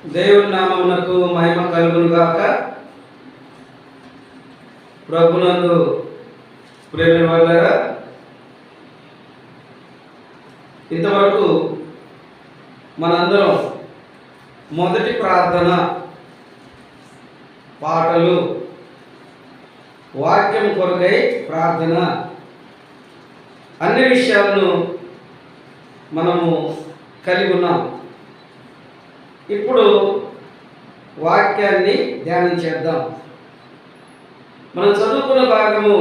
దేవుని నామమునకు మహిమ కలుగును గాక. ప్రభునందు ప్రేమ వల్లరా ఇంతవరకు మనందరం మొదటి ప్రార్థన పాటలు, వాక్యం కొరకై ప్రార్థన అన్ని విషయాలను మనము కలిగి ఉన్నాం. ఇప్పుడు వాక్యాన్ని ధ్యానం చేద్దాం. మనం చదువుకున్న భాగము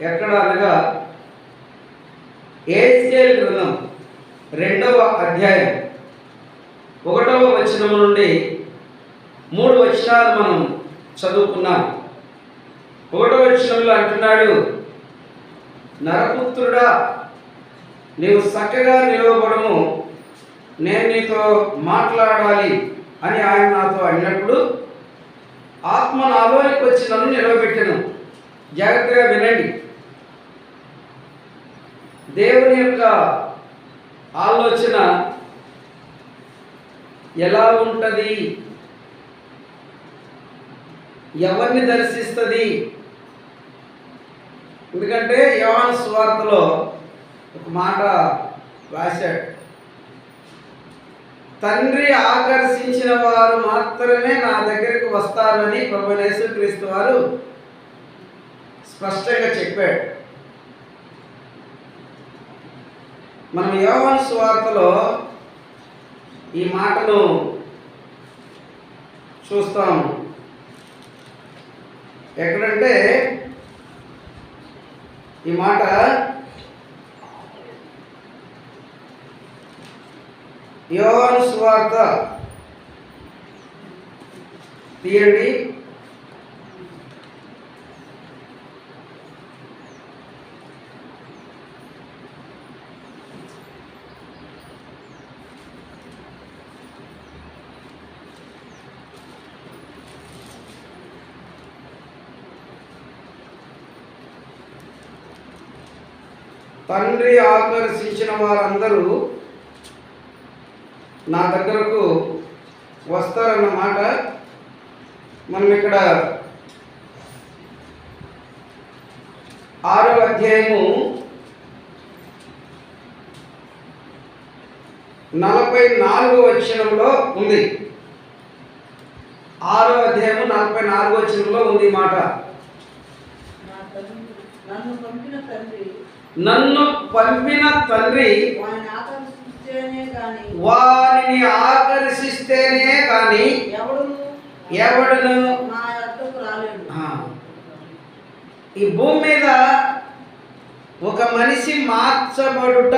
ఎక్కడ అనగా యెహెజ్కేలు గ్రంథం 2వ అధ్యాయం 1వ వచనం నుండి 3 వచనాలు మనం చదువుకున్నాం. 1వ వచనంలో అంటున్నాడు, నరపుత్రుడా, నీవు చక్కగా నిలవబడము, నేను నీతో మాట్లాడాలి అని ఆయన నాతో అన్నప్పుడు ఆత్మ నాలోనికి వచ్చి నన్ను నిలవబెట్టెను. జాగ్రత్తగా వినండి. దేవుని యొక్క ఆలోచన ఎలా ఉంటుంది, ఎవరిని దర్శిస్తుంది? ఎందుకంటే యోహాను సువార్తలో ఒక మాట రాశాడు, తండ్రి ఆకర్షించిన వారు మాత్రమే నా దగ్గరికి వస్తారని ప్రభువైన యేసుక్రీస్తు వారు స్పష్టంగా చెప్పాడు. మనం యోహాను సువార్తలో ఈ మాటను చూస్తాము. ఎక్కడంటే ఈ మాట యోహాను సువార్త తీయండి, 'తండ్రి ఆకర్షించిన వారందరూ నా దగ్గరకు వస్తారన్న మాట మనం ఇక్కడ 6వ అధ్యాయము 44వ వచనంలో ఉంది. 6వ అధ్యాయము 44వ వచనంలో ఉంది మాట, నన్ను పంపిన తండ్రి వారిని ఆకర్షిస్తేనే కానీ ఎవడును ఈ భూమి మీద ఒక మనిషి మార్చబడుట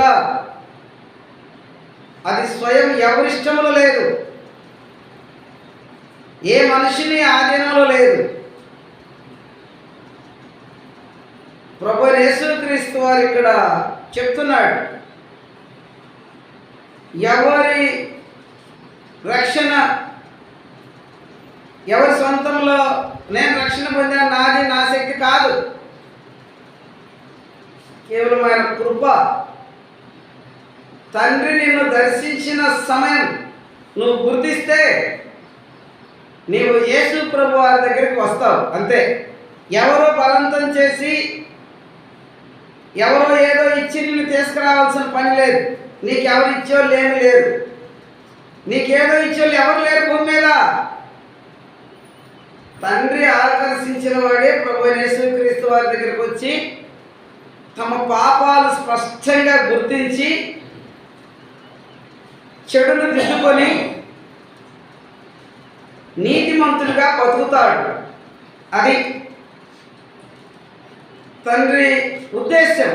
అది స్వయం ఎవరిష్టంలో లేదు, ఏ మనిషిని ఆధీనంలో లేదు. ప్రభువైన యేసుక్రీస్తు వారు ఇక్కడ చెప్తున్నాడు, ఎవరి రక్షణ ఎవరి సొంతంలో నేను రక్షణ పొందాను, నాది నా శక్తి కాదు, కేవలం ఆయన కృప. తండ్రి నిన్ను దర్శించిన సమయం నువ్వు గుర్తిస్తే నీవు యేసు ప్రభు వారి దగ్గరికి వస్తావు, అంతే. ఎవరో బలవంతం చేసి ఎవరో ఏదో ఇచ్చి నిన్ను తీసుకురావాల్సిన పని లేదు. నీకెవరు ఇచ్చేవాళ్ళు ఏమి లేరు, నీకేదో ఇచ్చేవాళ్ళు ఎవరు లేరు భూమి మీద. తండ్రి ఆకర్షించిన వాడే ప్రభువైన యేసుక్రీస్తు వారి దగ్గరికి వచ్చి తమ పాపాలు స్పష్టంగా గుర్తించి చెడును దిద్దుకొని నీతిమంతుడిగా బతుకుతాడు. అది తండ్రి ఉద్దేశం.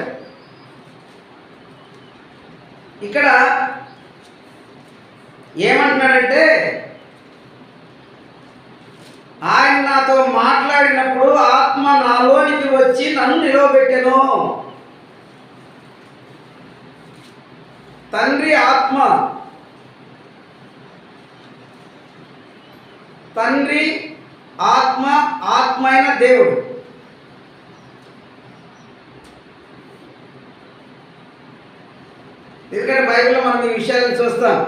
ఇక్కడ ఏమంటున్నాడంటే, ఆయన నాతో మాట్లాడినప్పుడు ఆత్మ నాలోనికి వచ్చి నన్ను నిలవబెట్టెను. తండ్రి ఆత్మ, తండ్రి ఆత్మ, ఆత్మ అయిన దేవుడు. ఎందుకంటే బైబిల్లో మనం ఈ విషయాలను చూస్తాం.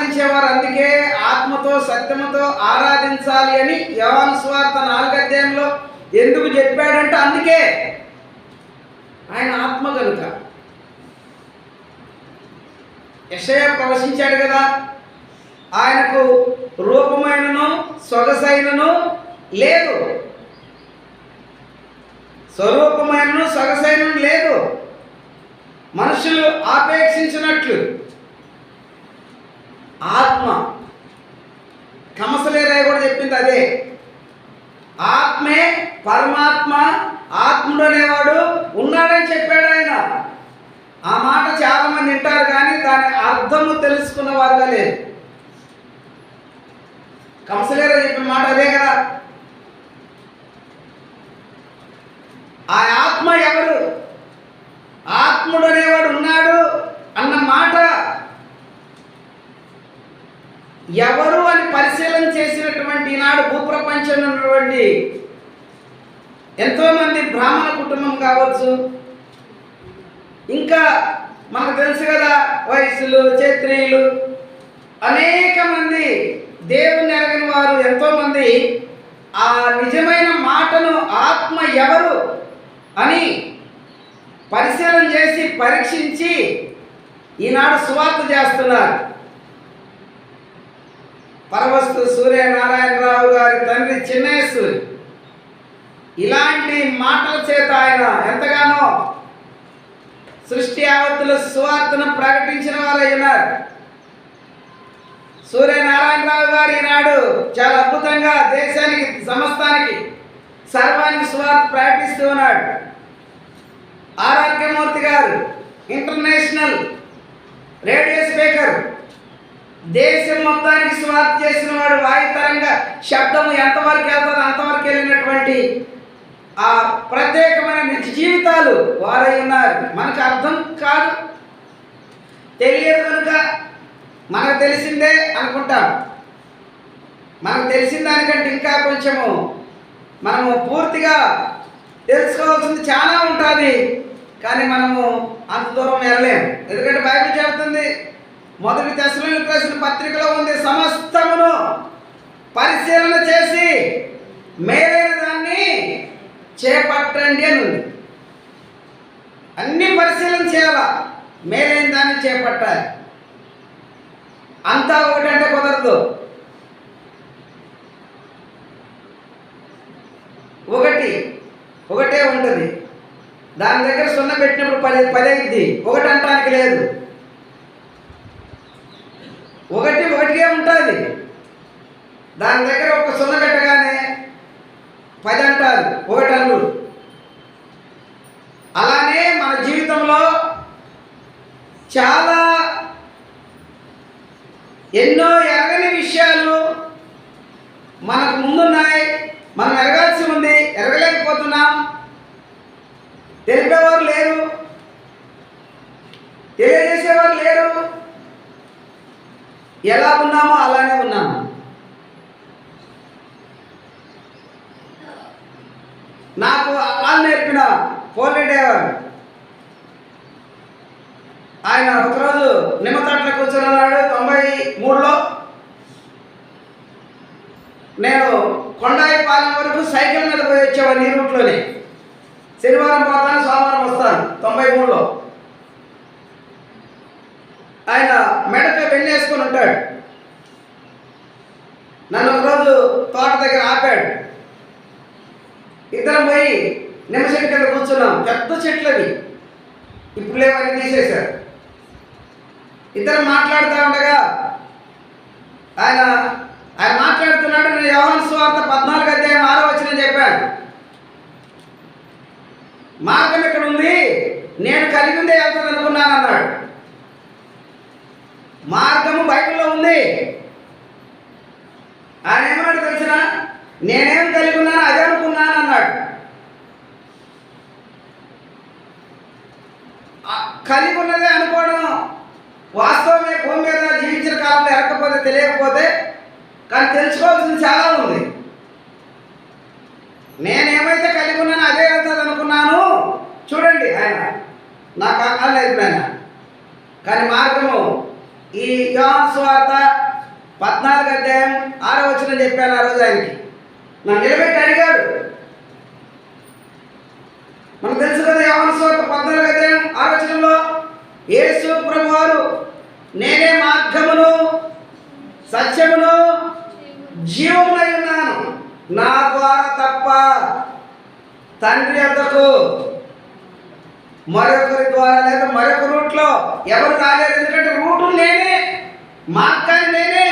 ఆరాధించేవారు అందుకే ఆత్మతో సత్యముతో ఆరాధించాలి అని యోహాను సువార్త 4వ అధ్యాయంలో ఎందుకు చెప్పాడంటే అందుకే ఆయన ఆత్మ కనుక. యెషయా ప్రవచించాడు కదా, ఆయనకు రూపమైనను సొగసైనను లేదు, స్వరూపమైనను సొగసైనను లేదు, మనుషులు ఆపేక్షించినట్లు. ఆత్మ కమసలేరాయి కూడా చెప్పింది అదే. ఆత్మే పరమాత్మ, ఆత్ముడు అనేవాడు ఉన్నాడని చెప్పాడు ఆయన. ఆ మాట చాలామంది వింటారు కానీ దాని అర్థము తెలుసుకున్న వారుగా లేదు. కమసలేరా చెప్పిన మాట అదే కదా. ఆ ఆత్మ ఎవరు? ఆత్ముడు అనేవాడు ఉన్నాడు అన్న మాట ఎవరు అని పరిశీలన చేసినటువంటి ఈనాడు భూప్రపంచంలో ఉన్నటువంటి ఎంతోమంది బ్రాహ్మణ కుటుంబం కావచ్చు, ఇంకా మనకు తెలుసు కదా వైశ్యులు, క్షత్రియులు, అనేక మంది దేవుని ఎరగని వారు ఎంతోమంది ఆ నిజమైన మాటను ఆత్మ ఎవరు అని పరిశీలన చేసి పరీక్షించి ఈనాడు సువార్త చేస్తున్నారు. పరవస్తు సూర్యనారాయణరావు గారి తండ్రి చిన్నేశ్వరి ఇలాంటి మాటల చేత ఆయన ఎంతగానో సృష్టి యావత్తుల సువార్తను ప్రకటించిన వారై ఉన్నారు. సూర్యనారాయణరావు గారు ఈనాడు చాలా అద్భుతంగా దేశానికి, సమస్తానికి, సర్వానికి సువార్త ప్రకటిస్తూ ఉన్నాడు. ఆర్ఆర్కే మూర్తి గారు ఇంటర్నేషనల్ రేడియో స్పీకర్, దేశం మొత్తానికి సువార్త చేసిన వాడు. వాయుతరంగా శబ్దము ఎంతవరకు వెళ్తుందో అంతవరకు వెళ్ళినటువంటి ఆ ప్రత్యేకమైన నిజ జీవితాలు వారై ఉన్నారు. మనకు అర్థం కాదు, తెలియదు కనుక మనకు తెలిసిందే అనుకుంటాం. మనకు తెలిసిన దానికంటే ఇంకా కొంచెము మనము పూర్తిగా తెలుసుకోవాల్సింది చాలా ఉంటుంది, కానీ మనము అంత దూరం వెళ్ళలేము. ఎందుకంటే బైబిల్ చెబుతుంది, 1 తెస్సలోనికీయులకు రాసిన పత్రికలో ఉంది, సమస్తమును పరిశీలన చేసి మేలైన దాన్ని చేపట్టండి అని ఉంది. అన్ని పరిశీలన చేయాలా, మేలైన దాన్ని చేపట్టాలి. అంతా ఒకటంటే కుదరదు. ఒకటే ఉంటుంది. దాని దగ్గర 0 పెట్టినప్పుడు 10 అయింది. ఒకటి అంటానికి లేదు, ఒకటిగా ఉంటుంది. దాని దగ్గర ఒక 0 పెట్టగానే 10 అంటారు, 1 అన్ను. అలానే మన జీవితంలో చాలా ఎన్నో ఎరగని విషయాలు మనకు ముందున్నాయి. మనం ఎరగాల్సి ఉంది, ఎరగలేకపోతున్నాం. తెలిపేవారు లేరు, తెలియజేసేవారు లేరు. ఎలా ఉన్నామో అలానే ఉన్నాము. నాకు వాళ్ళు నేర్పిన పోలేడేవారు. ఆయన ఒకరోజు నిమ్మతోటలో కూర్చొని ఉన్నాడు 93లో. నేను కొండాయిపాలెం వరకు సైకిల్ మీద పోయి వచ్చేవాడిని ఈ రూట్లోనే. శనివారం పోతాను, సోమవారం వస్తాను 93లో. ఆయన మెడతో వెన్నేసుకొని ఉంటాడు. నన్ను ఒకరోజు తోట దగ్గర ఆపాడు. ఇద్దరం పోయి నిమ్మ చెట్టు కింద కూర్చున్నాం. పెద్ద చెట్లు అవి, ఇప్పుడు లేవన్నీ తీసేశారు. ఇద్దరు మాట్లాడుతూ ఉండగా ఆయన మాట్లాడుతున్నాడు. నేను యోహాను సువార్త 14వ అధ్యాయం 6వ వచనం చెప్పాను. మార్గం ఇక్కడ ఉంది, నేను కలిగి ఉండే వెళ్తుంది అనుకున్నాను అన్నాడు. మార్గము బైబిల్లో ఉంది. ఆయన ఏమన్నాడు తెలిసిన, నేనేం కలిగి ఉన్నాను అదే అనుకున్నాను అన్నాడు. కలిగి ఉన్నదే అనుకోవడం వాస్తవమే. భూమి మీద జీవించిన కాలంలో ఎరకపోతే, తెలియకపోతే, కానీ తెలుసుకోవాల్సింది చాలా ఉంది. నేనేమైతే కలిగి ఉన్నానో అదే వెళ్తుంది అనుకున్నాను. చూడండి, ఆయన నాకు అక్కర్లేదు ఆయన, కానీ మార్గము ఈ యోహాను సువార్త 14 అధ్యాయం 6వ వచనం చెప్పాను ఆ రోజు ఆయనకి. నన్ను నిలబెట్టి అడిగాడు. మనకు తెలుసు కదా, యోహాను సువార్త 14 అధ్యాయం 6వ వచనంలో యేసు ప్రభువారు నేనే మార్గమును సత్యమును జీవమునై ఉన్నాను, నా ద్వారా తప్ప తండ్రి వద్దకు మరొకరి ద్వారా లేదా మరొక రూట్లో ఎవరు రాలేరు. ఎందుకంటే రూటు నేనే, మార్గాన్ని నేనే.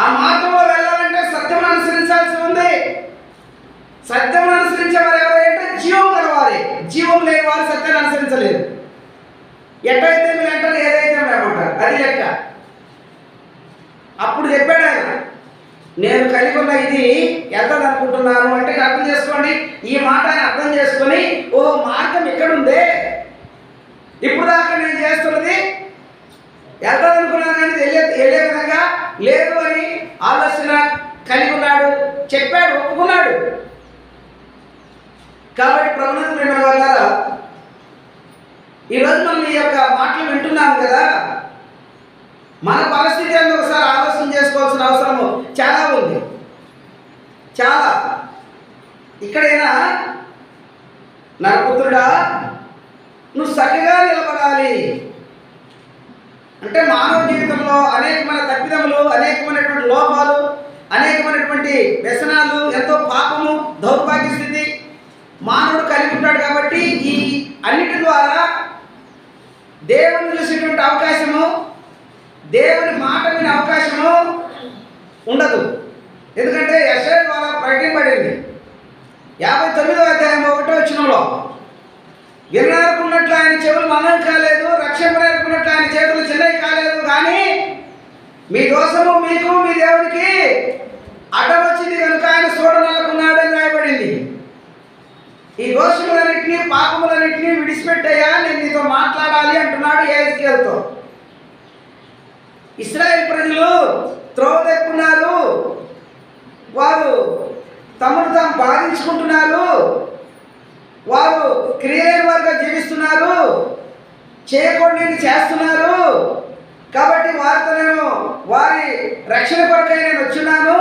ఆ మార్గంలో వెళ్ళాలంటే సత్యం అనుసరించాల్సి ఉంది. సత్యం అనుసరించే వారు ఎవరంటే జీవం గలవారే. జీవం లేని వారు సత్యాన్ని అనుసరించలేరు. ఎటైతే మీరు అంటారు, ఏదైతే మేమంటారు, అది లెక్క. అప్పుడు చెప్పాడు ఆయన, నేను కలిగి ఉన్న ఇది వెళ్తాను అనుకుంటున్నాను అంటే అర్థం చేసుకోండి. ఈ మాట ఆయన అర్థం చేసుకొని, ఓ మార్గం ఎక్కడుందే, ఇప్పుడు దాకా నేను చేస్తున్నది వెళ్తాను అనుకున్నాను కానీ వెళ్ళే విధంగా లేదు అని ఆలోచన కలిగి ఉన్నాడు, చెప్పాడు, ఒప్పుకున్నాడు. కాబట్టి ప్రభునందు ప్రేమ వల్ల ఈరోజు మనం ఈ యొక్క మాటలు వింటున్నాం కదా, మన పరిస్థితి అని ఒకసారి ఆలోచన చేసుకోవాల్సిన అవసరము చాలా ఉంది. చాలా. ఇక్కడైనా నరపుత్రుడా నువ్వు చక్కగా నిలబడాలి అంటే, మానవ జీవితంలో అనేకమైన తప్పిదములు, అనేకమైనటువంటి లోపాలు, అనేకమైనటువంటి వ్యసనాలు, ఎంతో పాపము, దౌర్భాగ్య స్థితి మానవుడు కలిగి ఉంటాడు. కాబట్టి ఈ అన్నిటి ద్వారా దేవుని చూసేటువంటి అవకాశము, దేవుని మాట వినే అవకాశము ఉండదు. ఎందుకంటే యెషయా ద్వారా ప్రకటింపబడింది 59వ అధ్యాయం 1వ వచనంలో, విననరుకున్నట్లు ఆయన చెవులు మనవి కాలేదు, రక్షింపనరుకున్నట్లు ఆయన చేతులు చిన్నవి కాలేదు, కానీ మీ దోషము మీకు మీ దేవునికి అడ్డవచ్చింది కనుక ఆయన చూడననుకున్నాడు అని రాయబడింది. ఈ దోషములన్నింటినీ, పాపములన్నింటినీ విడిచిపెట్టయ్యా, నేను నీతో మాట్లాడాలి అంటున్నాడు యెహెజ్కేలుతో. ఇశ్రాయేల్ ప్రజలు త్రోవ తెక్కున్నారు, వారు తమను తాము బాధించుకుంటున్నారు, వారు క్రియలేని వారుగా జీవిస్తున్నారు, చేయకూడని చేస్తున్నారు. కాబట్టి వారితో నేను వారి రక్షణ కొరకై నేను వచ్చున్నాను,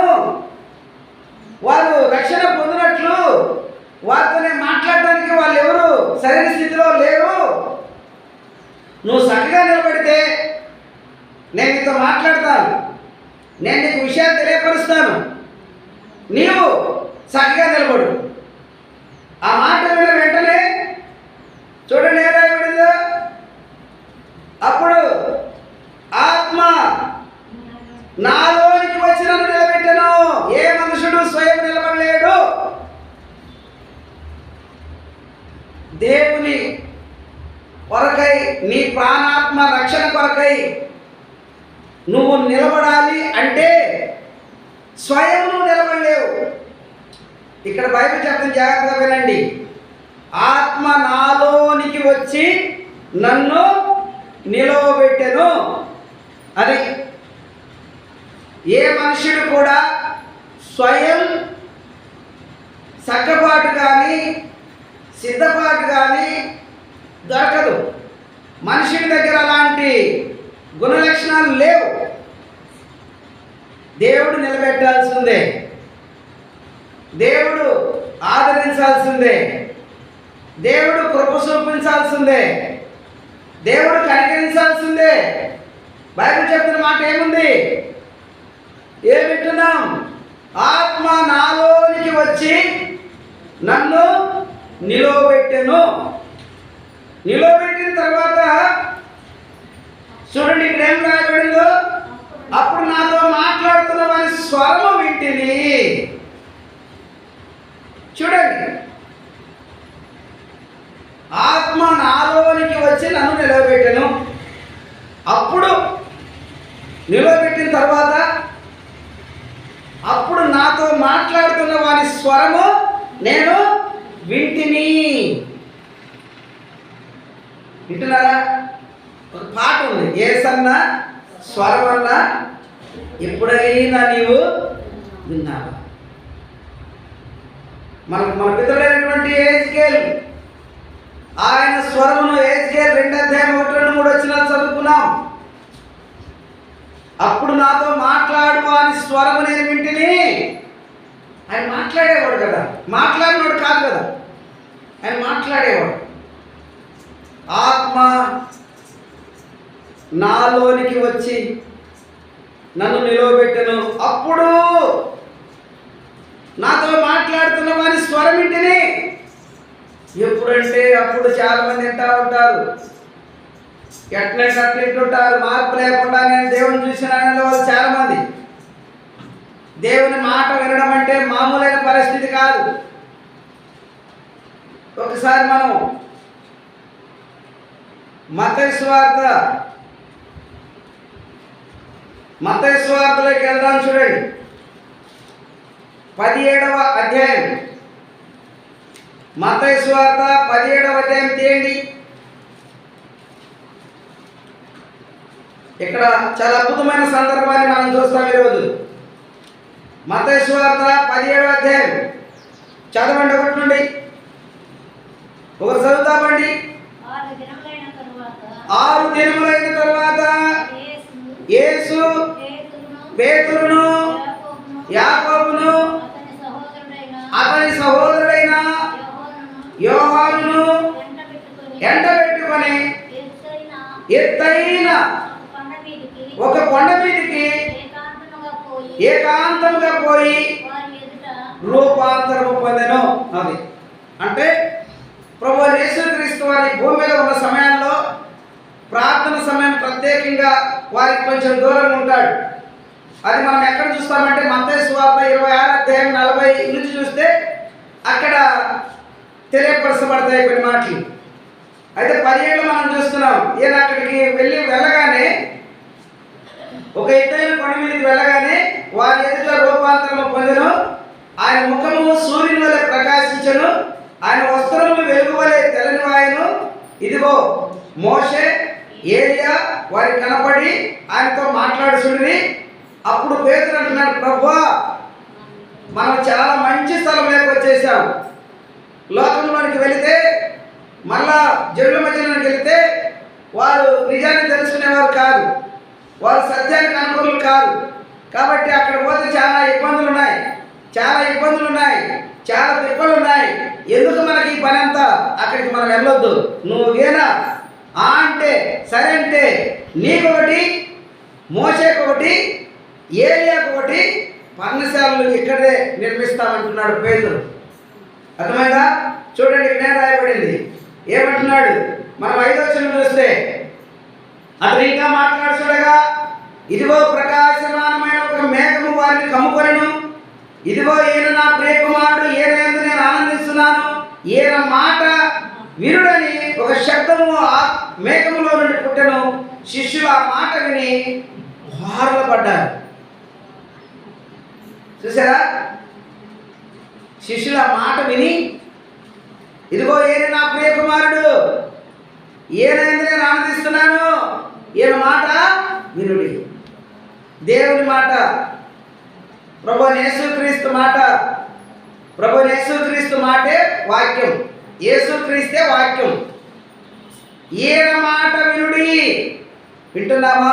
వారు రక్షణ పొందినట్లు వారితో నేను మాట్లాడడానికి వాళ్ళు ఎవరు సరైన స్థితిలో లేరు. నువ్వు చక్కగా నిలబడితే నేను నీతో మాట్లాడతాను, నేను నీకు విషయాలు తెలియపరుస్తాను, నీవు చక్కగా నిలబడు. ఆ మాట విన్న వెంటనే చూడండి ఏం రాయబడిందో, అప్పుడు ఆత్మ నాలోనికి వచ్చి నన్ను నిలబెట్టను. ఏ మనుషుడు స్వయం నిలబడలేడు. దేవుని కొరకై, నీ ప్రాణాత్మ రక్షణ కొరకై నువ్వు నిలబడాలి అంటే స్వయం నువ్వు నిలబడలేవు. ఇక్కడ బైబిల్ చెప్తాను, జాగ్రత్తగా వినండి. ఆత్మ నాలోనికి వచ్చి నన్ను నిలవబెట్టెను అని. ఏ మనుషుడు కూడా స్వయం సక్కపాటు కానీ సిద్ధపాటు కానీ దొరకదు. మనుషుడి దగ్గర అలాంటి గుణలక్షణాలు లేవు. దేవుడు నిలబెట్టాల్సిందే, దేవుడు ఆదరించాల్సిందే, దేవుడు కృప చూపించాల్సిందే, దేవుడు కనికరించాల్సిందే. బైబిల్ చెప్తున్న మాట ఏముంది? ఏం వింటున్నాం? ఆత్మ నాలోనికి వచ్చి నన్ను నిలవబెట్టెను. నిలవబెట్టిన తర్వాత చూడండి ఇక్కడ ఏం రాయబడిందో, అప్పుడు నాతో మాట్లాడుతున్న వారి స్వరము వింటిని. చూడండి, ఆత్మ నాలోనికి వచ్చి నన్ను నిలవబెట్టెను. అప్పుడు నిలవబెట్టిన తర్వాత అప్పుడు నాతో మాట్లాడుతున్న వారి స్వరము నేను వింటిని. వింటున్నారా? ఒక పాట ఉంది, ఏసన్న స్వరమన్న ఎప్పుడైనా నీవు విన్నావా? మన పితరుడైనటువంటి యెహెజ్కేలు, ఆయన స్వరమును యెహెజ్కేలు 2 అధ్యాయం 1, 2, 3 వచనాలు చదువుకున్నాం. అప్పుడు నాతో మాట్లాడు అని స్వరము నేను వింటిని. ఆయన మాట్లాడేవాడు కదా, మాట్లాడినవాడు కాదు కదా, ఆయన మాట్లాడేవాడు. ఆత్మ నాలోనికి వచ్చి నన్ను నిలవబెట్టెను. అప్పుడు నాతో మాట్లాడుతున్న వారి స్వరం వింటిని. ఎప్పుడంటే అప్పుడు చాలామంది వింటా ఉంటారు, ఎట్లంటే అట్లా వింటుంటారు. మార్పు లేకుండా నేను దేవుని చూసిన వాళ్ళు చాలామంది. దేవుని మాట వినడం అంటే మామూలైన పరిస్థితి కాదు. ఒకసారి మనం మత్తయి సువార్తలోకి వెళ్దాం. చూడండి, 17వ అధ్యాయం. మత్తయి సువార్త 17వ అధ్యాయం తీయండి. ఇక్కడ చాలా అద్భుతమైన సందర్భాన్ని మనం చూస్తాం ఈరోజు. మత్తయి సువార్త 17వ అధ్యాయం చదవండి, 1 నుండి. ఒకరు చదువుతామండి. 6 దినములైన తరువాత యేసు పేతురును యాకోబును అతని సహోదరుడైన యోహానును ఎండబెట్టుకొని ఎత్తైన ఒక కొండ మీదికి ఏకాంతముగా పోయి రూపాంతరము పొందెను. అది అంటే ప్రభువు యేసుక్రీస్తు వారి భూమి మీద ఉన్న సమయంలో ప్రార్థన సమయం ప్రత్యేకంగా వారికి కొంచెం దూరంగా ఉంటాడు. అది మనం ఎక్కడ చూస్తామంటే మత్తయి సువార్త 26వ అధ్యాయం 40 నుంచి చూస్తే అక్కడ తెలియపరచబడతాయి కొన్ని మాటలు. అయితే 17లో మనం చూస్తున్నాం, ఈయన అక్కడికి వెళ్ళగానే ఒక ఎత్తైన కొండ మీదకి వెళ్ళగానే వారి ఎదుట రూపాంతరము పొందెను. ఆయన ముఖము సూర్యుని వలె ప్రకాశించెను, ఆయన వస్త్రములు వెలుగు వలె తెల్లనివాయెను. ఇదిగో మోషే ఏలియా వారికి కనపడి ఆయనతో మాట్లాడుచుండిరి. అప్పుడు పేతురు అంటున్నాడు, ప్రభువా, మనం చాలా మంచి స్థలంలోకి వచ్చేసాం. లోకంలోనికి వెళితే మళ్ళా జనుల మధ్యలోకి వెళితే వారు నిజాన్ని తెలుసుకునేవారు కాదు, వారు సత్యానికి అనుకూలం కాదు. కాబట్టి అక్కడ పోతే చాలా ఇబ్బందులు ఉన్నాయి, చాలా తిప్పలు ఉన్నాయి. ఎందుకు మనకి ఈ పని అంతా? అక్కడికి మనం వెళ్ళొద్దు, నువ్వేనా అంటే సరే అంటే నీకొకటి, మోషేకొకటి, ఏలియాకొకటి పర్ణశాలలు ఇక్కడే నిర్మిస్తామంటున్నాడు పేతురు. అర్థమైందా? చూడండి, ఇక్కడ రాయబడింది ఏమంటున్నాడు. మనం 5వ వచనం చూస్తే అతను ఇంకా మాట్లాడుచుండగా ఇదిగో ప్రకాశమానమైన ఒక మేఘము వారిని కమ్ముకొనెను. ఇదిగో ఈయన నా ప్రియకుమారుడు, ఈయన యందు నేను ఆనందిస్తున్నాను, ఈయన మాట వినుడని ఒక శబ్దము ఆ మేఘములో నుండి పుట్టెను. శిష్యులు ఆ మాట విని వారల పడ్డారు. చూసారా? శిష్యులు ఆ మాట విని ఇదిగో ఈయన నా ప్రియకుమారుడు, ఈయన యందు నేను ఆనందిస్తున్నాను, ఈయన మాట వినుడి. దేవుని మాట, ప్రభువు యేసుక్రీస్తు మాట. ప్రభువు యేసుక్రీస్తు మాటే వాక్యం, యేసుక్రీస్తే వాక్యం. ఈయన మాట వినుడి. వింటున్నామా?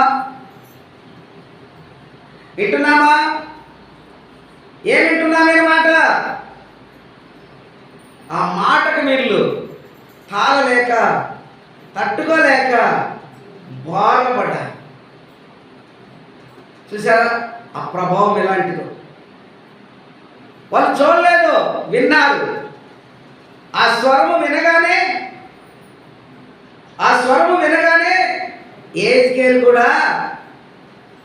ఏం వింటున్నామే మాట? ఆ మాటకు మీరు తాళలేక తట్టుకోలేక బాధపడ్డారు. చూసారా ఆ ప్రభావం ఎలాంటిదో? వాళ్ళు చూడలేదు, విన్నారు. ఆ స్వరము వినగానే ఏజ్కేలు కూడా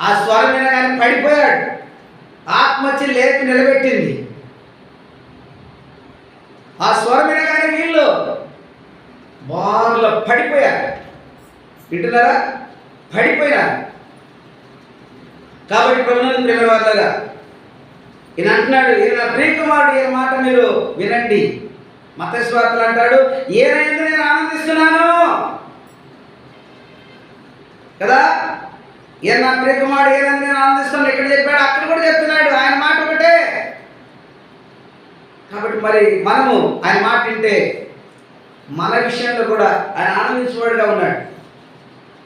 ఆ స్వరం వినగానే పడిపోయాడు. ఆత్మహత్య లేపి నిలబెట్టింది. ఆ స్వరం వినగానే వీళ్ళు బాగా పడిపోయారు. వింటున్నారా? పడిపోయినారు. కాబట్టి ప్రభువుని ప్రేమ వాళ్ళగా ఈయన అంటున్నాడు, ఈయన ప్రియకుమారుడు, ఈయన మాట మీరు వినండి. మత్తయి సువార్తలో అంటాడు, ఈయన యందు నేను ఆనందిస్తున్నాను కదా. ఈయన నా ప్రియకుమారుడు, ఈయన యందు నేను ఆనందిస్తున్నాను ఇక్కడ చెప్పాడు, అక్కడ కూడా చెప్తున్నాడు. ఆయన మాట ఒకటే. కాబట్టి మరి మనము ఆయన మాట వింటే మన విషయంలో కూడా ఆయన ఆనందించేవాడుగా ఉన్నాడు.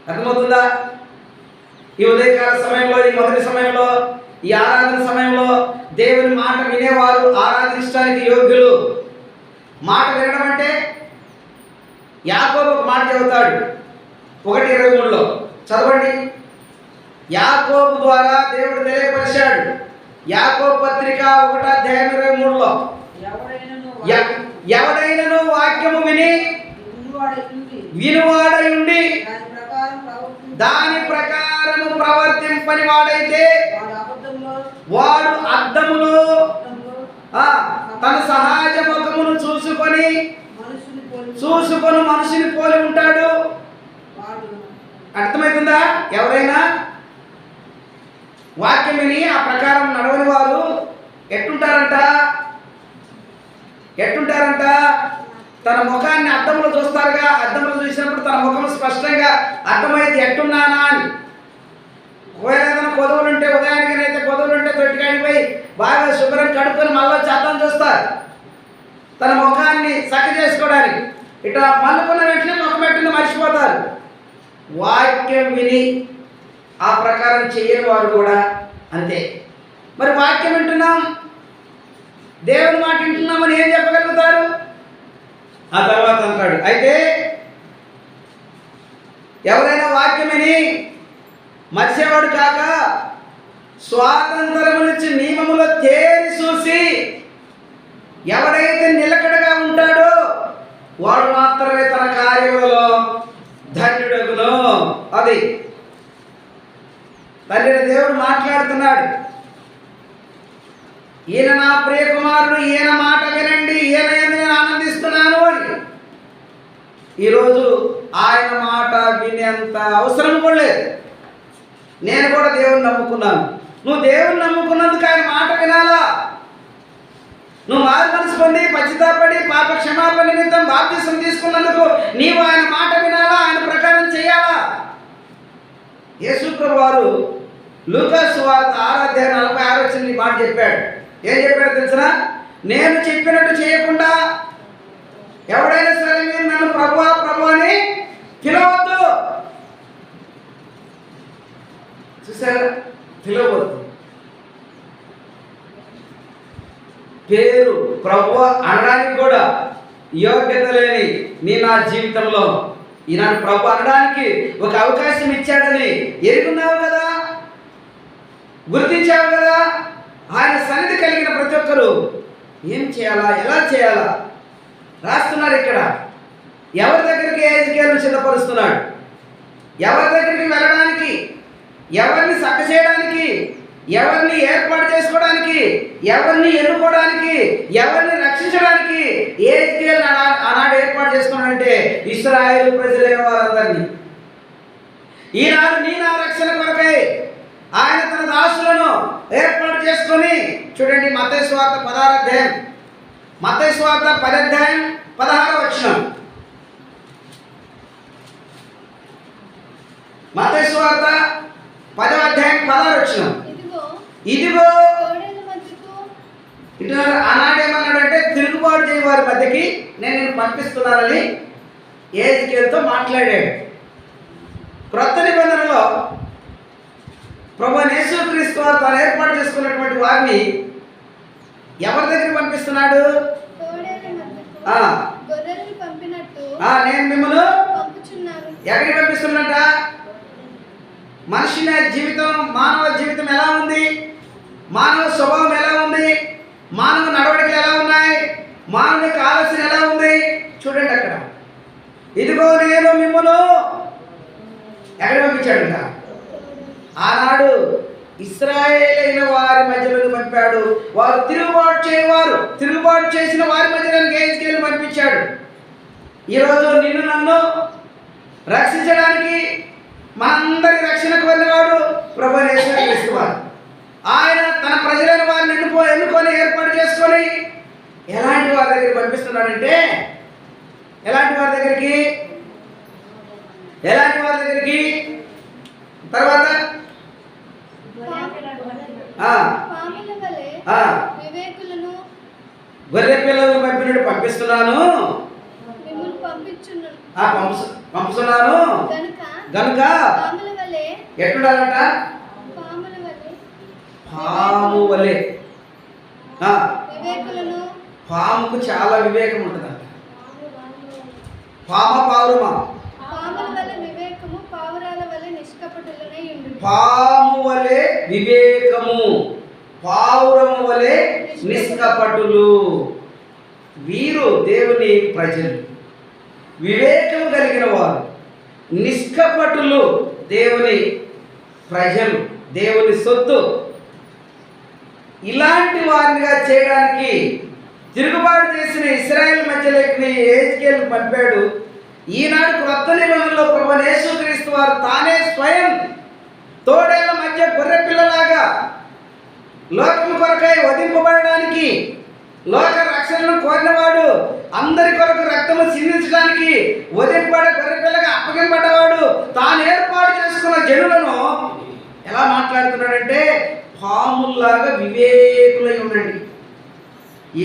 అర్థమవుతుందా? ఈ ఉదయకాల సమయంలో, ఈ మొదటి సమయంలో, ఈ ఆరాధన సమయంలో దేవుని మాట వినేవారు ఆరాధించడానికి యోగ్యులు. మాట వినడం అంటే యాకోబు ఒక మాట చెబుతాడు 1:23లో చదవండి. యాకోబు ద్వారా దేవుడు తెలియపరిచాడు. యాకోబు పత్రిక 1:23లో ఎవడైనను వాక్యము విని వినువాడై ఉండి దాని ప్రకారము ప్రవర్తింపని వాడైతే వాడు అద్దములో తన సహజ ముఖమును చూసుకొని మనిషిని పోలి ఉంటాడు. అర్థమవుతుందా? ఎవరైనా వాక్యం విని ఆ ప్రకారం నడవని వారు ఎట్టుంటారంట? తన ముఖాన్ని అద్దంలో చూస్తారుగా. అద్దంలో చూసినప్పుడు తన ముఖం స్పష్టంగా అర్థమైంది ఎట్టున్నానా అని. ఒకవేళ ఏదైనా కొదవులు ఉంటే, ఉదయానికైతే కొదవులు ఉంటే తొట్టికాడిపోయి బాగా శుభ్రం కడుక్కొని మళ్ళీ చేద్దాం చూస్తారు తన ముఖాన్ని చక్క చేసుకోవడానికి. ఇట్లా మళ్ళుకున్న వెంటనే ముఖం పెట్టింది మర్చిపోతారు. వాక్యం విని ఆ ప్రకారం చేయని వారు కూడా అంతే. మరి వాక్యం వింటున్నాం, దేవుని మాట వింటున్నామని ఏం చెప్పగలుగుతారు? ఆ తర్వాత అంటాడు, అయితే ఎవరైనా వాక్యం విని మర్చేవాడు కాక స్వాతంత్రము నుంచి నియమములో తేరి చూసి ఎవడైతే నిలకడగా ఉంటాడో వాడు మాత్రమే తన కార్యములలో ధన్యుడగును. అది తండ్రి దేవుడు మాట్లాడుతున్నాడు. ఈయన నా ప్రియ కుమారుడు, ఈయన మాట వినండి, ఈయన నేను ఆనందిస్తున్నాను అని. ఈరోజు ఆయన మాట వినేంత అవసరం కూడా లేదు. నేను కూడా దేవుని నమ్ముకున్నాను. నువ్వు దేవుని నమ్ముకున్నందుకు ఆయన మాట వినాలా? నువ్వు మారు మనసు పొంది పశ్చాత్తాపడి పాప క్షమాపణ నిమిత్తం బాప్తిసం తీసుకున్నందుకు నీవు ఆయన మాట వినాలా? ఆయన ప్రకారం చేయాలా? యేసు ప్రభువు వారు లూకా సువార్త 6:46 మాట చెప్పాడు. ఏం చెప్పాడో తెలుసునా? నేను చెప్పినట్టు చేయకుండా ఎవడైనా సరే మీరు నన్ను ప్రభువా ప్రభు అని పిలవద్దు. చూసారా? పిలవద్దు. పేరు ప్రభు అనడానికి కూడా యోగ్యత లేని నా జీవితంలో ఈనాడు ప్రభు అనడానికి ఒక అవకాశం ఇచ్చాడని ఎరుగున్నావు కదా, గుర్తించావు కదా. ఆయన సన్నిధి కలిగిన ప్రతి ఒక్కరూ ఏం చేయాలా, ఎలా చేయాలా రాస్తున్నాడు ఇక్కడ. ఎవరి దగ్గరికి ఎజికేలు సిద్ధపరుస్తున్నాడు, ఎవరి దగ్గరికి వెళ్ళడానికి, ఎవరిని సక్క చేయడానికి, ఎవరిని ఏర్పాటు చేసుకోవడానికి, ఎవరిని ఎన్నుకోవడానికి, ఎవరిని రక్షించడానికి ఎజికేలు ఆనాడు ఏర్పాటు చేసుకున్నాడంటే ఇశ్రాయేలు ప్రజలైన వారందరినీ. ఈనాడు నా రక్షణ కొరకై ఆయన తన దాసులను ఏర్పాటు చేసుకొని చూడండి. మత్తయి సువార్త 16 మత్తయి సువార్త 10:16 మత్తయి సువార్త 10:16 ఇదిగో ఇటు ఆనాడేమన్నాడంటే తిరుగుబాటు చేయవారి మధ్యకి నేను పంపిస్తున్నానని ఎజికేలుతో మాట్లాడాడు. క్రొత్త నిబంధనలో ప్రభువైన యేసుక్రీస్తు వారు తాను ఏర్పాటు చేసుకున్నటువంటి వారిని ఎవరి దగ్గర పంపిస్తున్నాడు? నేను మిమ్మల్ని ఎక్కడికి పంపిస్తున్నట? మనిషి జీవితం, మానవ జీవితం ఎలా ఉంది, మానవ స్వభావం ఎలా ఉంది, మానవ నడవడికలు ఎలా ఉన్నాయి, మానవునికి ఆలోచన ఎలా ఉంది చూడండి. అక్కడ ఇదిగో నేను మిమ్మల్ని ఎక్కడ పంపించాడంట? ఆనాడు ఇశ్రాయేలైన వారి మధ్యలోకి పంపాడు. వారు తిరుగుబాటు చేసిన వారి మధ్యలోకి ఎజికేలు పంపించాడు. ఈరోజు నిన్ను నన్ను రక్షించడానికి, మనందరి రక్షణకు వెళ్ళేవాడు ప్రభువైన యేసుక్రీస్తు వారు. ఆయన తన ప్రజలైన వారిని ఎన్నుకొని ఏర్పాటు చేసుకొని ఎలాంటి వారి దగ్గరికి పంపిస్తున్నాడంటే, ఎలాంటి వారి దగ్గరికి తర్వాత గొర్రె పిల్లలను పంపినట్టు పంపిస్తున్నాను పంపుతున్నాను గనుక ఎట్లుండాలట? పాము వలె. పాముకు చాలా వివేకం ఉంటుందంట. పావురమా? పాము వలె వివేకము, పావురము వలె నిష్కపటులు. వీరు దేవుని ప్రజలు, వివేకము కలిగిన వారు, నిష్కపటులు దేవుని ప్రజలు, దేవుని సొత్తు. ఇలాంటి వారినిగా చేయడానికి తిరుగుబాటు చేసిన ఇశ్రాయేలు మధ్యలోకి ఎహెజ్కేలు పంపాడు. ఈనాడు క్రొత్త నిబంధనలో ప్రభువైన యేసుక్రీస్తు వారు తానే స్వయం తోడేళ్ల మధ్య గొర్రె పిల్లలాగా లోకం కొరకై వధింపబడడానికి, లోక రక్షణను కోరినవాడు, అందరి కొరకు రక్తము చిందించడానికి వధింపబడే గొర్రె పిల్లగా అప్పగింపబడ్డవాడు, తాను ఏర్పాటు చేసుకున్న జనులను ఎలా మాట్లాడుతున్నాడంటే, పాముల్లాగా వివేకులై ఉండండి.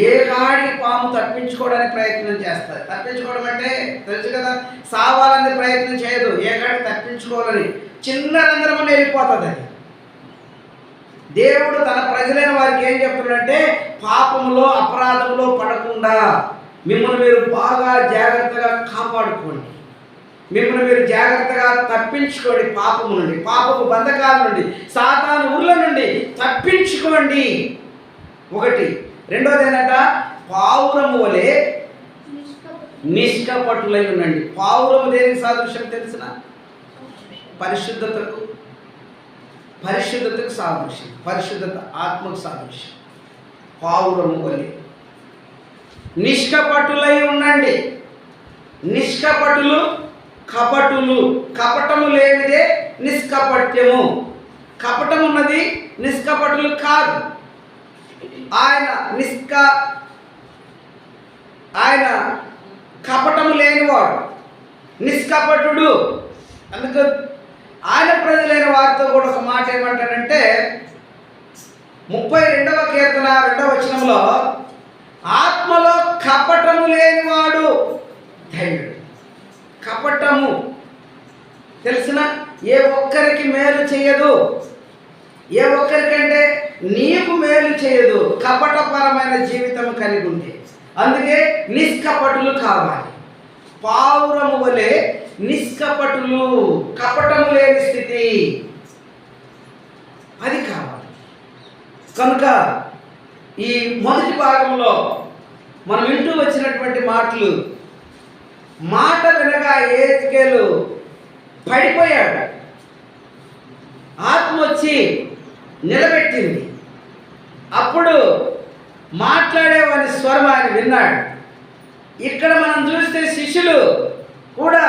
ఏ కాడి పాము తప్పించుకోవడానికి ప్రయత్నం చేస్తారు. తప్పించుకోవడం అంటే తెలుసు కదా, సావాలని ప్రయత్నం చేయదు. ఏ కాడి తప్పించుకోవాలని చిన్న రంధ్రమని వెళ్ళిపోతుంది. అది దేవుడు తన ప్రజలైన వారికి ఏం చెప్తున్నాడంటే, పాపంలో అపరాధంలో పడకుండా మిమ్మల్ని మీరు బాగా జాగ్రత్తగా కాపాడుకోండి, మిమ్మల్ని మీరు జాగ్రత్తగా తప్పించుకోండి, పాపము నుండి, పాపపు బంధకాల నుండి, సాతాను ఊర్ల నుండి తప్పించుకోండి. ఒకటి. రెండోది ఏంటంట, పావురము వలె నిష్కపటులై ఉండండి. పావురము దేనికి సాదృశ్యం తెలిసిన? పరిశుద్ధతకు, పరిశుద్ధతకు సాదృశ్యం, పరిశుద్ధత ఆత్మకు సాదృశ్యం. పావురము వలె నిష్కపటులై ఉండండి. నిష్కపటులు, కపటులు. కపటము లేనిదే నిష్కపట్యము. కపటం ఉన్నది, నిష్కపటులు కాదు. ఆయన కపటము లేనివాడు, నిష్కపటుడు. అందుకు ఆయన ప్రజలైన వారితో కూడా ఒక మాట ఏమంటాడంటే, 32వ కీర్తన 2వ వచనంలో, ఆత్మలో కపటము లేనివాడు ధన్యుడు. కపటము తెలిసిన ఏ ఒక్కరికి మేలు చేయదు. ఏ ఒక్కరికంటే నీకు మేలు చేయదు. కపటపరమైన జీవితం కలిగి ఉంది. అందుకే నిష్కపటులు కావాలి. పావురము వలె నిష్కపటులు, కపటము లేని స్థితి అది కావాలి. కనుక ఈ మొదటి భాగంలో మనం వింటూ వచ్చినటువంటి మాటలు, మాట వినగా ఎహెజ్కేలు పడిపోయాడు. ఆత్మ వచ్చి నిలబెట్టింది. అప్పుడు మాట్లాడేవాని స్వరం ఆయన విన్నాడు. ఇక్కడ మనం చూస్తే శిష్యులు కూడా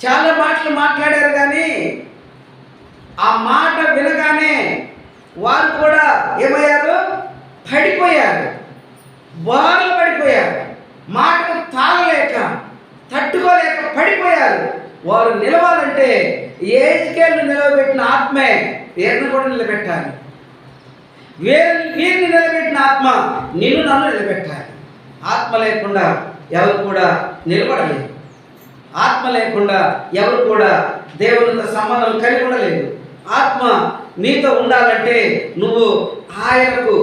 చాలా మాటలు మాట్లాడారు, కానీ ఆ మాట వినగానే వారు కూడా ఏమయ్యారు? పడిపోయారు, బాగా పడిపోయారు. మాటకు తాళలేక, తట్టుకోలేక పడిపోయారు. వారు నిలవాలంటే ఎహెజ్కేలును నిలబెట్టిన ఆత్మే వీరిని కూడా నిలబెట్టాలి. వీరిని నిలబెట్టిన ఆత్మ నిన్ను నన్ను నిలబెట్టాలి. ఆత్మ లేకుండా ఎవరు కూడా నిలబడలేదు. ఆత్మ లేకుండా ఎవరు కూడా దేవునితో సంబంధం కలిగి ఉండలేదు. ఆత్మ నీతో ఉండాలంటే నువ్వు ఆయనకు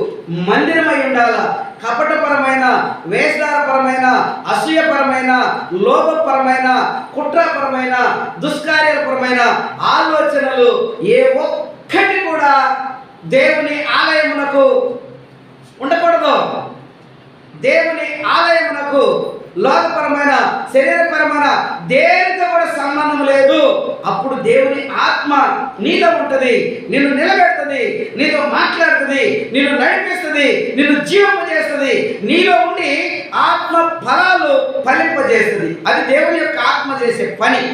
మందిరమై ఉండాలా. కపటపరమైన, వేషధారపరమైన, అసూయపరమైన, లోభపరమైన, కుట్రపరమైన, దుష్కార్యపరమైన ఆలోచనలు ఏ ఒక్కటి కూడా దేవుని ఆలయమునకు ఉండకూడదు. దేవుని ఆలయమునకు లోకపరమైన, శరీరపరమైన దేనితో కూడా సంబంధం లేదు. అప్పుడు దేవుని ఆత్మ నీలో ఉంటుంది, నిన్ను నిలబెడుతుంది, నీతో మాట్లాడుతుంది, నిన్ను నడిపిస్తుంది, నిన్ను జీవింపజేస్తుంది, నీలో ఉండి ఆత్మ ఫలాలు ఫలింపజేస్తుంది. అది దేవుని యొక్క ఆత్మ చేసే పని.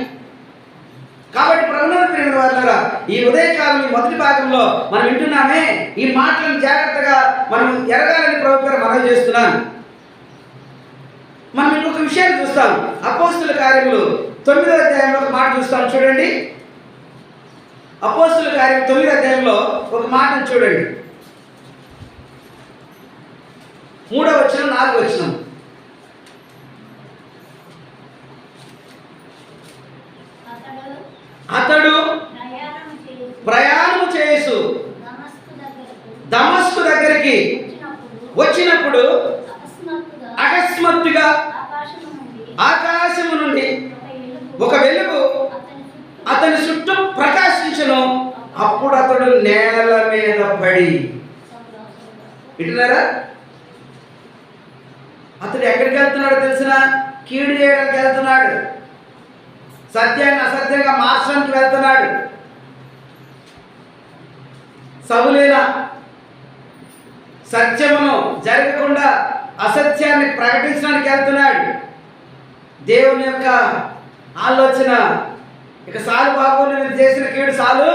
కాబట్టి ప్రభువునందు ప్రియమైన వారలారా, ఈ ఉదయకాలం ఈ మొదటి భాగంలో మనం వింటున్నామే, ఈ మాటలను జాగ్రత్తగా మనం ఎరగాలని ప్రభు గారు మనవి చేస్తున్నాను. మనం ఇంకొక విషయాన్ని చూస్తాం. అపోస్తుల కార్యములు 9వ అధ్యాయంలో ఒక మాట చూస్తాం, చూడండి. అపోస్తుల కార్యం 9వ అధ్యాయంలో ఒక మాటను చూడండి. 3వ వచనం 4వ వచనం. అతడు ఆకాశము నుండి ఒక వెలుగు అతని చుట్టూ ప్రకాశించును. అప్పుడు అతడు నేల మీద పడి, వింటున్నారా? అతడు ఎక్కడికి వెళ్తున్నాడు తెలిసిన? కీడు చేయడానికి వెళ్తున్నాడు. సత్యాన్ని అసత్యంగా మార్చడానికి వెళ్తున్నాడు. సౌలేనా సత్యమును జరగకుండా అసత్యాన్ని ప్రకటించడానికి వెళ్తున్నాడు. దేవుని యొక్క ఆలోచన, ఇక సాలు బాబు నువ్వు చేసిన కీడు సాలు,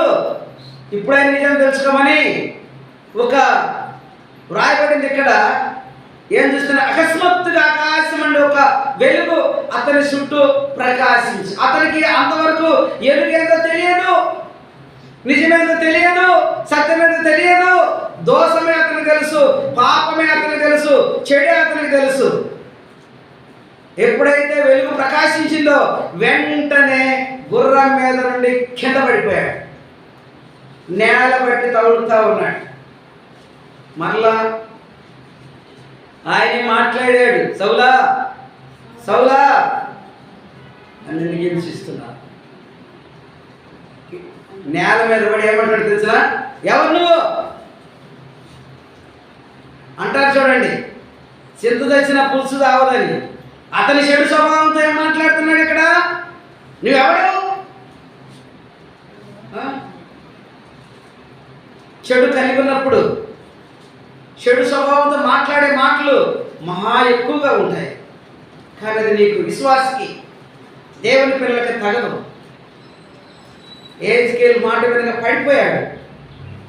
ఇప్పుడైనా నిజం తెలుసుకోమని ఒక వ్రాయబడింది. ఇక్కడ ఏం చూస్తున్నా? అకస్మాత్తుగా ఆకాశం నుండి ఒక వెలుగు అతని చుట్టూ ప్రకాశించి, అతనికి అంతవరకు ఎలుగేందో తెలియదు, నిజమేందో తెలియదు, సత్యమేందో తెలియదు, దోషమే అతనికి తెలుసు, పాపమే అతనికి తెలుసు, చెడే అతనికి తెలుసు. ఎప్పుడైతే వెలుగు ప్రకాశించిందో వెంటనే గుర్రం మీద నుండి కింద పడిపోయాడు. నేల బట్టి తగులుతూ ఉన్నాడు. మరలా ఆయన మాట్లాడాడు, సౌలా సౌలా అని నిన్ను హింసిస్తున్నా. నేల మీద పడి ఏమంటాడు తెలుసా? ఎవరు నువ్వు అంటారు చూడండి, చింత తెచ్చిన పులుసు తావదని. అతని చెడు స్వభావంతో ఏం మాట్లాడుతున్నాడు ఇక్కడ? నువ్వెవడు? చెడు కలిగి ఉన్నప్పుడు చెడు స్వభావంతో మాట్లాడే మాటలు మహా ఎక్కువగా ఉంటాయి. కానీ అది నీకు విశ్వాసకి, దేవుని పిల్లలకి తగదు. ఏజ్కేలు మాట వెనక పడిపోయాడు,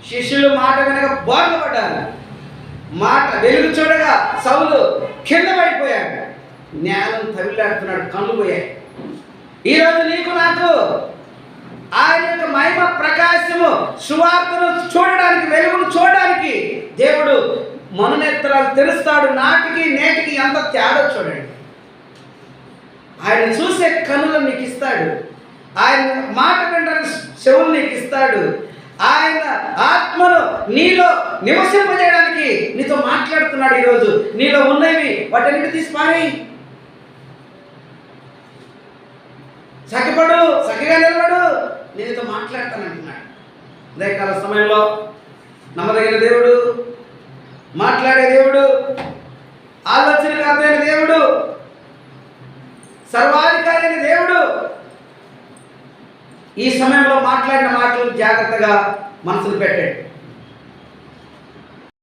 శిష్యులు మాట వెనక బోర్లపడ్డారు. మాట వెలుగు చూడగా సౌలు కింద పడిపోయాడు, నేలను తవిలాడుతున్నాడు, కళ్ళు పోయాయి. ఈరోజు నీకు నాకు ఆయన యొక్క మహిమ ప్రకాశము, సువార్తను చూడడానికి, వెలుగును చూడడానికి దేవుడు మననేత్రాలు తెరుస్తాడు. నాటికి నేటికి ఎంత తేడా చూడండి. ఆయన చూసే కన్నులను నీకు ఇస్తాడు, ఆయన మాట వినడానికి చెవులు నీకు ఇస్తాడు, ఆయన ఆత్మను నీలో నివసింపజేయడానికి నీతో మాట్లాడుతున్నాడు. ఈరోజు నీలో ఉన్నవి వాటన్నిటి తీసి పారేయి. చక్కపడు, చక్కగా నిలబడు, నేనుతో మాట్లాడతానంటున్నాడు. ఉదయకాల సమయంలో నమ్మదగిన దేవుడు, మాట్లాడే దేవుడు, ఆలోచనకు అర్థమైన దేవుడు, సర్వాధికారి అయిన దేవుడు ఈ సమయంలో మాట్లాడిన మాటలు జాగ్రత్తగా మనసులు పెట్టాడు.